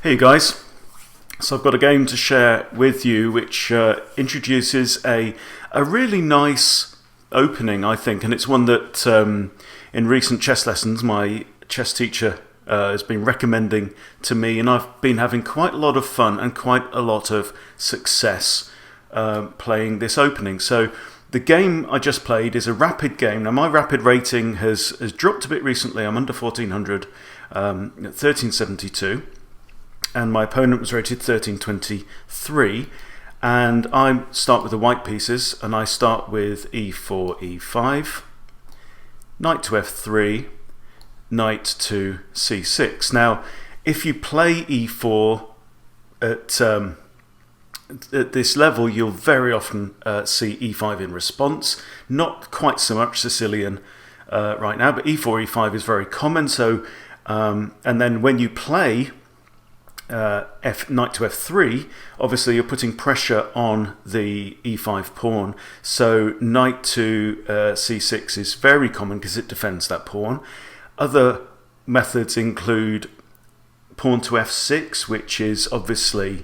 Hey guys, so I've got a game to share with you which introduces a really nice opening, I think, and it's one that in recent chess lessons my chess teacher has been recommending to me, and I've been having quite a lot of fun and quite a lot of success playing this opening. So the game I just played is a rapid game. Now my rapid rating has dropped a bit recently. I'm under 1400, 1372. And my opponent was rated 1323, and I start with the white pieces, and I start with e4, e5, knight to f3, knight to c6. Now, if you play e4 at this level, you'll very often see e5 in response. Not quite so much Sicilian right now, but e4, e5 is very common. So, and then when you play knight to f3, obviously you're putting pressure on the e5 pawn, so knight to c6 is very common because it defends that pawn. Other methods include pawn to f6, which is obviously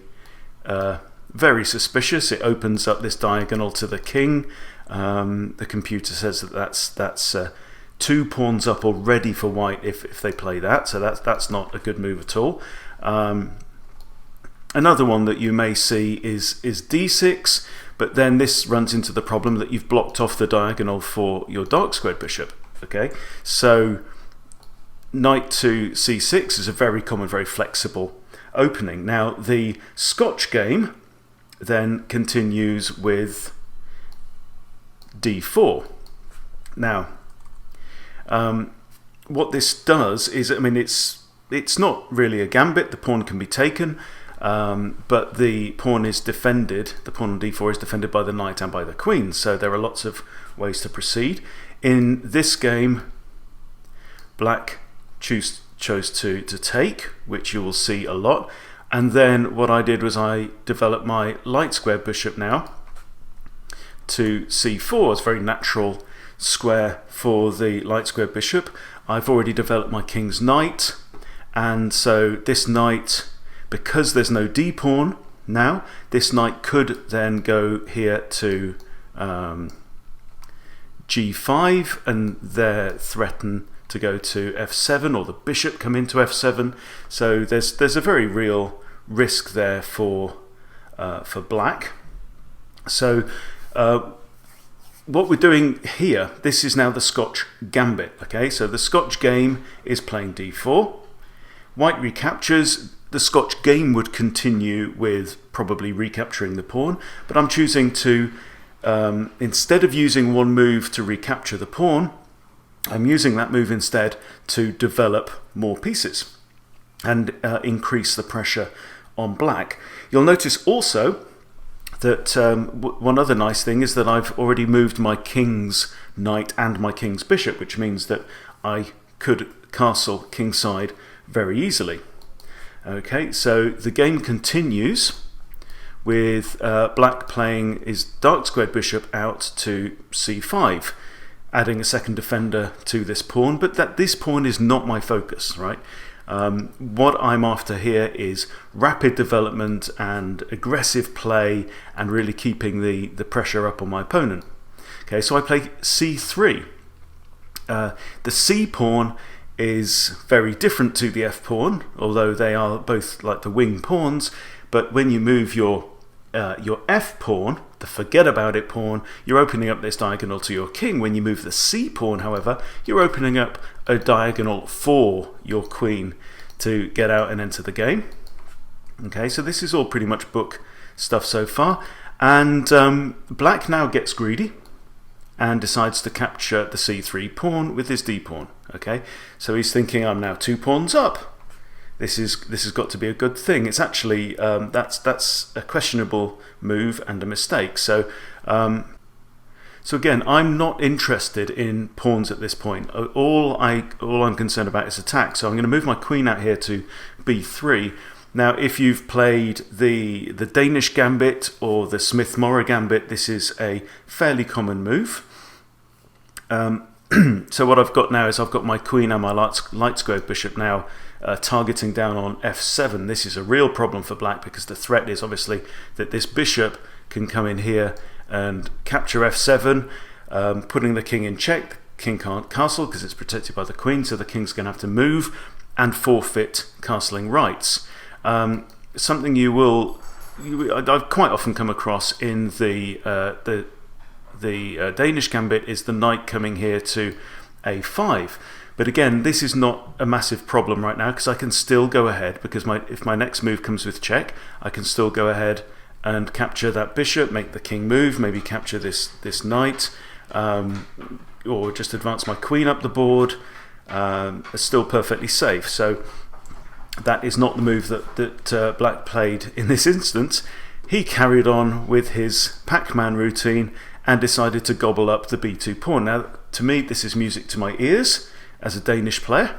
very suspicious. It opens up this diagonal to the king. The computer says that that's 2 pawns up already for white if they play that, so that's not a good move at all. Another one that you may see is d6, but then this runs into the problem that you've blocked off the diagonal for your dark squared bishop. Okay, so knight to c6 is a very common, very flexible opening. Now the Scotch game then continues with d4. Now what this does is, I mean, it's not really a gambit. The pawn can be taken, but the pawn is defended. The pawn on d4 is defended by the knight and by the queen, so there are lots of ways to proceed. In this game, black chose to take, which you will see a lot, and then what I did was I developed my light square bishop now to c4. It's a very natural square for the light square bishop. I've already developed my king's knight, and so this knight, because there's no d pawn now, this knight could then go here to g5 and there threaten to go to f7, or the bishop come into f7. So there's a very real risk there for black. So what we're doing here, this is now the Scotch Gambit. Okay, so the Scotch game is playing d4. White recaptures. The Scotch game would continue with probably recapturing the pawn, but I'm choosing to, instead of using one move to recapture the pawn, I'm using that move instead to develop more pieces and increase the pressure on black. You'll notice also that one other nice thing is that I've already moved my king's knight and my king's bishop, which means that I could castle kingside very easily. Okay, so the game continues with black playing his dark squared bishop out to c5, adding a second defender to this pawn, but this pawn is not my focus, right? What I'm after here is rapid development and aggressive play and really keeping the pressure up on my opponent. Okay, so I play c3. The c pawn is very different to the f pawn, although they are both like the wing pawns. But when you move your f pawn, the forget about it pawn, you're opening up this diagonal to your king. When you move the c pawn, however, you're opening up a diagonal for your queen to get out and enter the game. Okay, so this is all pretty much book stuff so far, and black now gets greedy and decides to capture the c3 pawn with his d pawn. Okay, so he's thinking, I'm now 2 pawns up. This has got to be a good thing. It's actually that's a questionable move and a mistake. So again, I'm not interested in pawns at this point. All I'm concerned about is attack. So I'm going to move my queen out here to b3. Now, if you've played the Danish Gambit or the Smith-Morra Gambit, this is a fairly common move. So what I've got now is I've got my queen and my light squared bishop now targeting down on f7. This is a real problem for black because the threat is obviously that this bishop can come in here and capture f7, putting the king in check. The king can't castle because it's protected by the queen, so the king's going to have to move and forfeit castling rights. Something I've quite often come across in the Danish Gambit is the knight coming here to a5. But again, this is not a massive problem right now because I can still go ahead, because if my next move comes with check, I can still go ahead and capture that bishop, make the king move, maybe capture this knight, or just advance my queen up the board. It's still perfectly safe. So that is not the move that black played in this instance. He carried on with his Pac-Man routine and decided to gobble up the b2 pawn. Now, to me, this is music to my ears as a Danish player.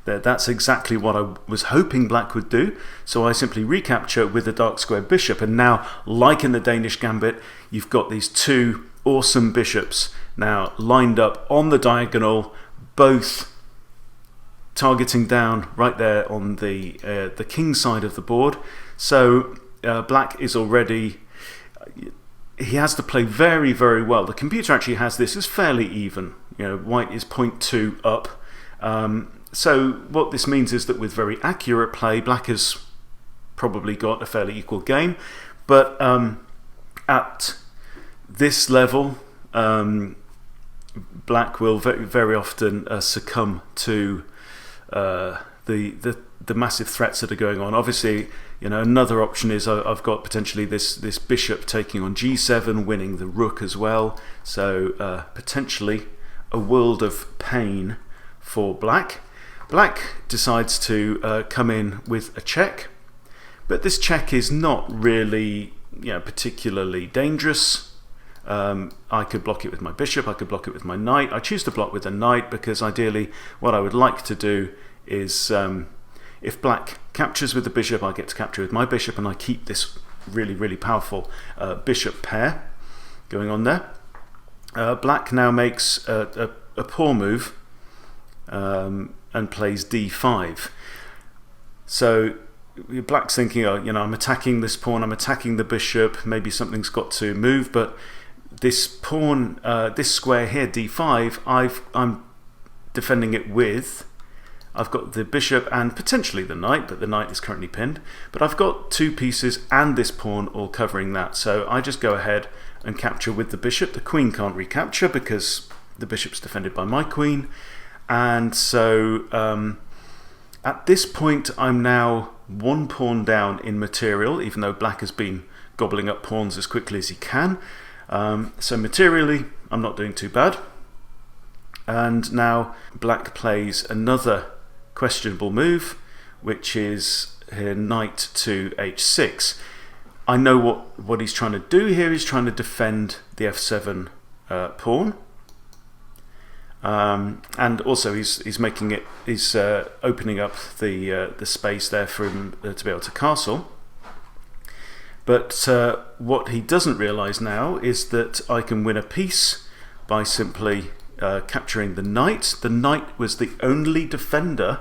That's exactly what I was hoping black would do. So I simply recapture with the dark squared bishop. And now, like in the Danish Gambit, you've got these two awesome bishops now lined up on the diagonal, both targeting down right there on the king side of the board. So black is already... He has to play very, very well. The computer actually has this as fairly even. White is 0.2 up. So what this means is that with very accurate play, black has probably got a fairly equal game. But at this level, black will very, very often succumb to the massive threats that are going on. Obviously, another option is I've got potentially this bishop taking on g7, winning the rook as well. So potentially a world of pain for black. Black decides to come in with a check, but this check is not really particularly dangerous. I could block it with my bishop, I could block it with my knight. I choose to block with the knight because ideally what I would like to do is if black captures with the bishop, I get to capture with my bishop, and I keep this really, really powerful bishop pair going on there. Black now makes a poor move and plays d5. So black's thinking, I'm attacking this pawn, I'm attacking the bishop, maybe something's got to move, but this pawn, this square here, d5, I'm defending it with... I've got the bishop and potentially the knight, but the knight is currently pinned. But I've got two pieces and this pawn all covering that. So I just go ahead and capture with the bishop. The queen can't recapture because the bishop's defended by my queen. And so at this point, I'm now one pawn down in material, even though black has been gobbling up pawns as quickly as he can. So materially, I'm not doing too bad. And now black plays another questionable move, which is here knight to h6. I know what he's trying to do here. He's trying to defend the f7 pawn, and also he's making it. He's opening up the space there for him to be able to castle. But what he doesn't realise now is that I can win a piece by simply capturing the knight. The knight was the only defender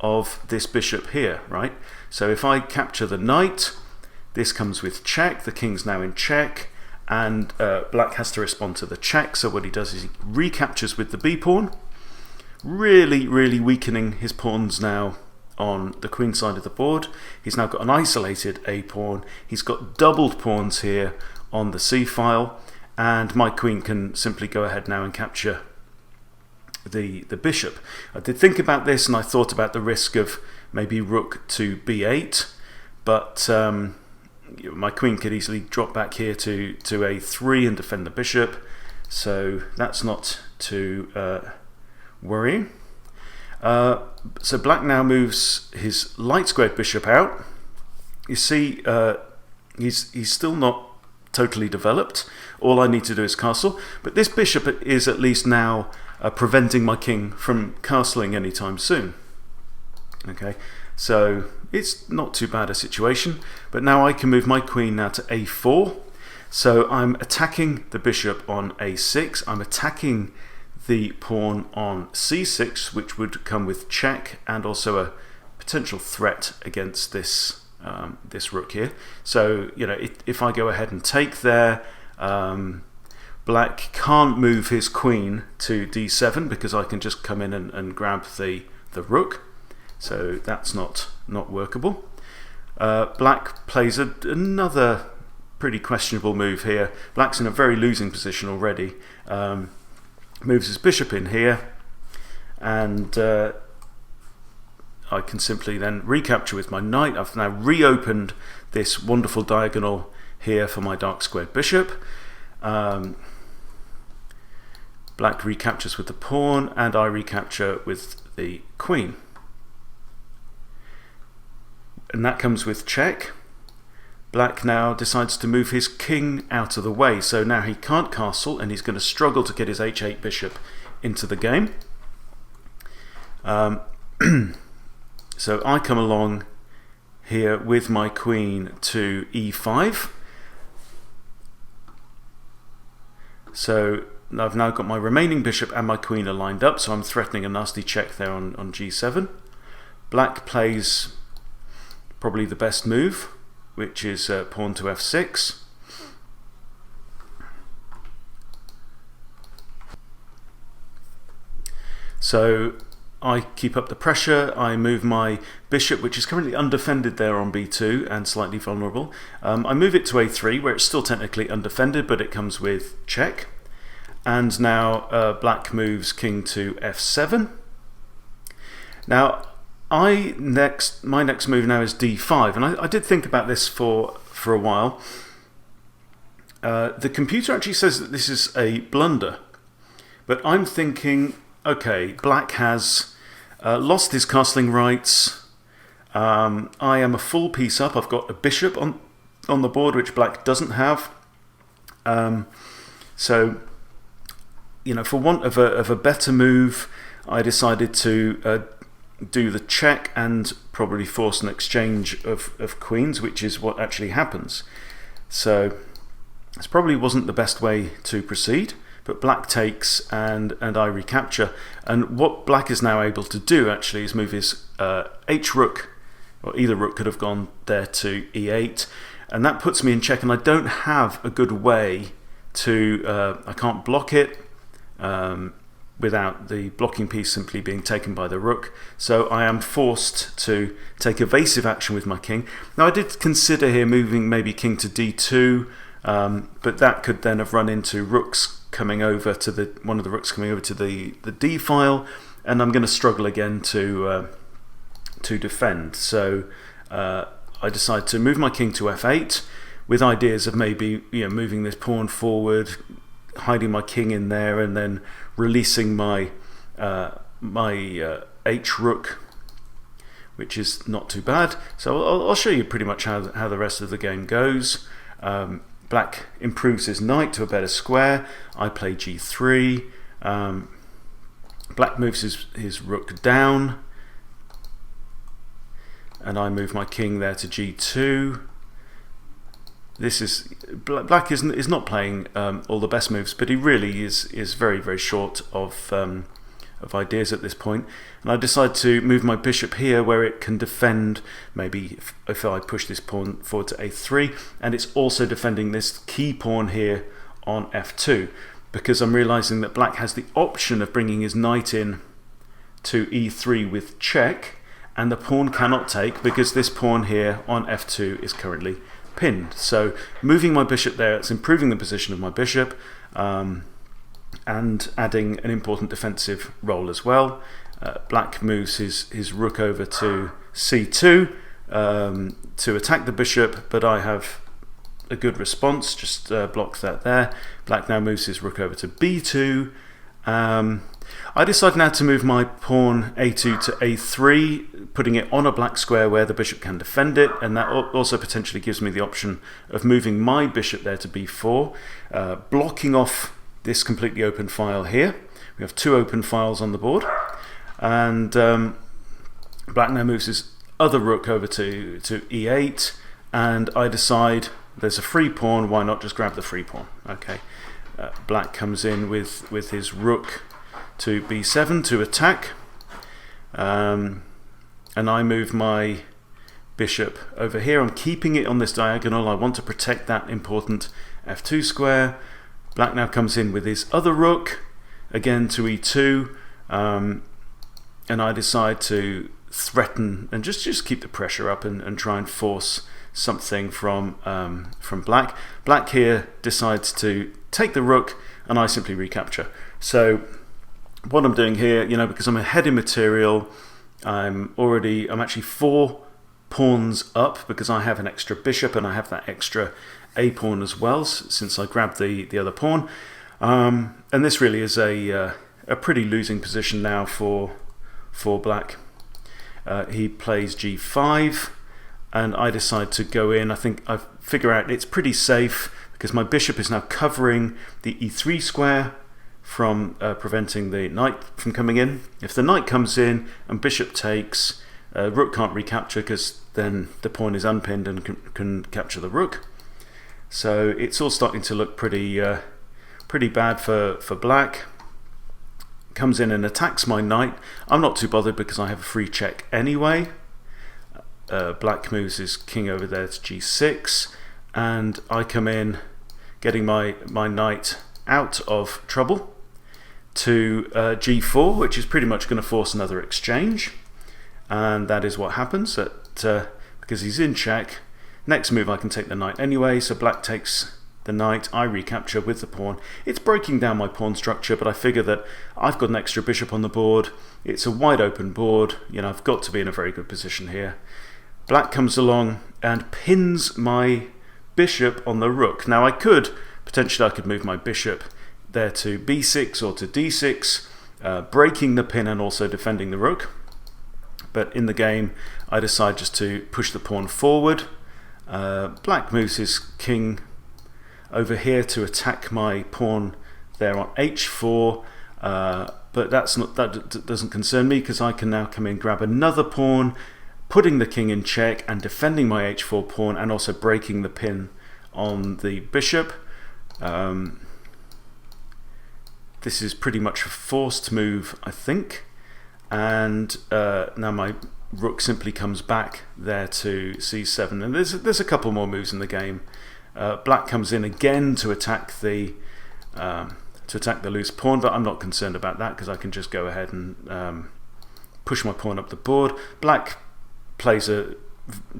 of this bishop here, right? So if I capture the knight, this comes with check. The king's now in check, and black has to respond to the check. So what he does is he recaptures with the b pawn, really, really weakening his pawns now on the queen side of the board. He's now got an isolated a pawn. He's got doubled pawns here on the c file. And my queen can simply go ahead now and capture the bishop. I did think about this, and I thought about the risk of maybe rook to b8, but my queen could easily drop back here to a3 and defend the bishop, so that's not too worrying. So black now moves his light squared bishop out. You see, he's still not totally developed. All I need to do is castle, but this bishop is at least now preventing my king from castling anytime soon. Okay, so it's not too bad a situation, but now I can move my queen now to a4. So I'm attacking the bishop on a6. I'm attacking the pawn on c6, which would come with check and also a potential threat against this this rook here. So if I go ahead and take there, black can't move his queen to d7 because I can just come in and grab the rook. So that's not workable. Black plays another pretty questionable move here. Black's in a very losing position already. Moves his bishop in here, and I can simply then recapture with my knight. I've now reopened this wonderful diagonal here for my dark squared bishop. Black recaptures with the pawn, and I recapture with the queen. And that comes with check. Black now decides to move his king out of the way, so now he can't castle, and he's going to struggle to get his h8 bishop into the game. So I come along here with my queen to e5. So I've now got my remaining bishop and my queen are lined up, so I'm threatening a nasty check there on g7. Black plays probably the best move, which is pawn to f6. So I keep up the pressure. I move my bishop, which is currently undefended there on b2 and slightly vulnerable. I move it to a3, where it's still technically undefended, but it comes with check. And now black moves king to f7. Now my next move now is d5, and I did think about this for a while. The computer actually says that this is a blunder, but I'm thinking, okay, black has lost his castling rights. I am a full piece up. I've got a bishop on the board, which black doesn't have. So, for want of a better move, I decided to do the check and probably force an exchange of queens, which is what actually happens. So this probably wasn't the best way to proceed, but black takes and I recapture. And what black is now able to do actually is move his h rook, or either rook could have gone there to e8, and that puts me in check, and I don't have a good way to, I can't block it without the blocking piece simply being taken by the rook. So I am forced to take evasive action with my king. Now I did consider here moving maybe king to d2, but that could then have run into rooks coming over to one of the rooks coming over to the d file, and I'm going to struggle again to defend. So I decide to move my king to f8 with ideas of maybe moving this pawn forward, hiding my king in there, and then releasing my h rook, which is not too bad. So I'll show you pretty much how the rest of the game goes. Black improves his knight to a better square. I play g3. Black moves his rook down, and I move my king there to g2. This is black is not playing all the best moves, but he really is very, very short of ideas at this point. And I decide to move my bishop here, where it can defend maybe if I push this pawn forward to a3, and it's also defending this key pawn here on f2, because I'm realizing that black has the option of bringing his knight in to e3 with check, and the pawn cannot take because this pawn here on f2 is currently pinned. So moving my bishop there, it's improving the position of my bishop, and adding an important defensive role as well. Black moves his rook over to c2 to attack the bishop, but I have a good response, just block that there. Black now moves his rook over to b2. I decide now to move my pawn a2 to a3, putting it on a black square where the bishop can defend it, and that also potentially gives me the option of moving my bishop there to b4, blocking off this completely open file here. We have two open files on the board, and black now moves his other rook over to e8, and I decide there's a free pawn, why not just grab the free pawn? Okay, black comes in with his rook to b7 to attack, and I move my bishop over here. I'm keeping it on this diagonal. I want to protect that important f2 square. Black now comes in with his other rook, again to e2, and I decide to threaten and just keep the pressure up and try and force something from black. Black here decides to take the rook, and I simply recapture. So what I'm doing here, because I'm ahead in material, I'm actually 4 pawns up because I have an extra bishop and I have that extra a pawn as well since I grabbed the other pawn, and this really is a pretty losing position now for black. He plays g5 and I decide to go in. I think I figure out it's pretty safe because my bishop is now covering the e3 square from preventing the knight from coming in. If the knight comes in and bishop takes, rook can't recapture because then the pawn is unpinned and can capture the rook. So it's all starting to look pretty bad for black. Comes in and attacks my knight. I'm not too bothered because I have a free check anyway. Black moves his king over there to g6, and I come in getting my knight out of trouble to g4, which is pretty much going to force another exchange, and that is what happens because he's in check. Next move I can take the knight anyway, so black takes the knight, I recapture with the pawn. It's breaking down my pawn structure, but I figure that I've got an extra bishop on the board. It's a wide open board. I've got to be in a very good position here. Black comes along and pins my bishop on the rook. Now potentially I could move my bishop there to b6 or to d6, breaking the pin and also defending the rook. But in the game I decide just to push the pawn forward. Black moves his king over here to attack my pawn there on h4, but that doesn't concern me because I can now come in, grab another pawn, putting the king in check and defending my h4 pawn and also breaking the pin on the bishop. This is pretty much a forced move, I think, and now my rook simply comes back there to c7, and there's a couple more moves in the game. Black comes in again to attack the loose pawn, but I'm not concerned about that because I can just go ahead and push my pawn up the board. Black plays a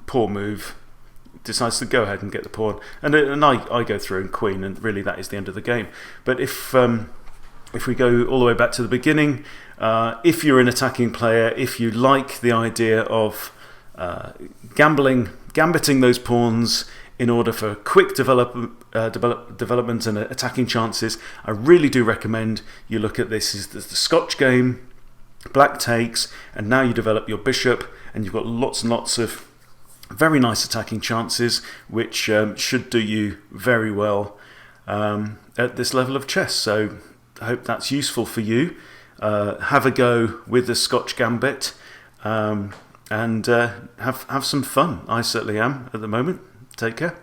poor move, decides to go ahead and get the pawn, and I go through and queen, and really that is the end of the game. But if we go all the way back to the beginning, if you're an attacking player, if you like the idea of gambiting those pawns in order for quick development and attacking chances, I really do recommend you look at this. Is the Scotch game. Black takes, and now you develop your bishop, and you've got lots and lots of very nice attacking chances, which should do you very well at this level of chess. So I hope that's useful for you. Have a go with the Scotch Gambit, and have some fun. I certainly am at the moment. Take care.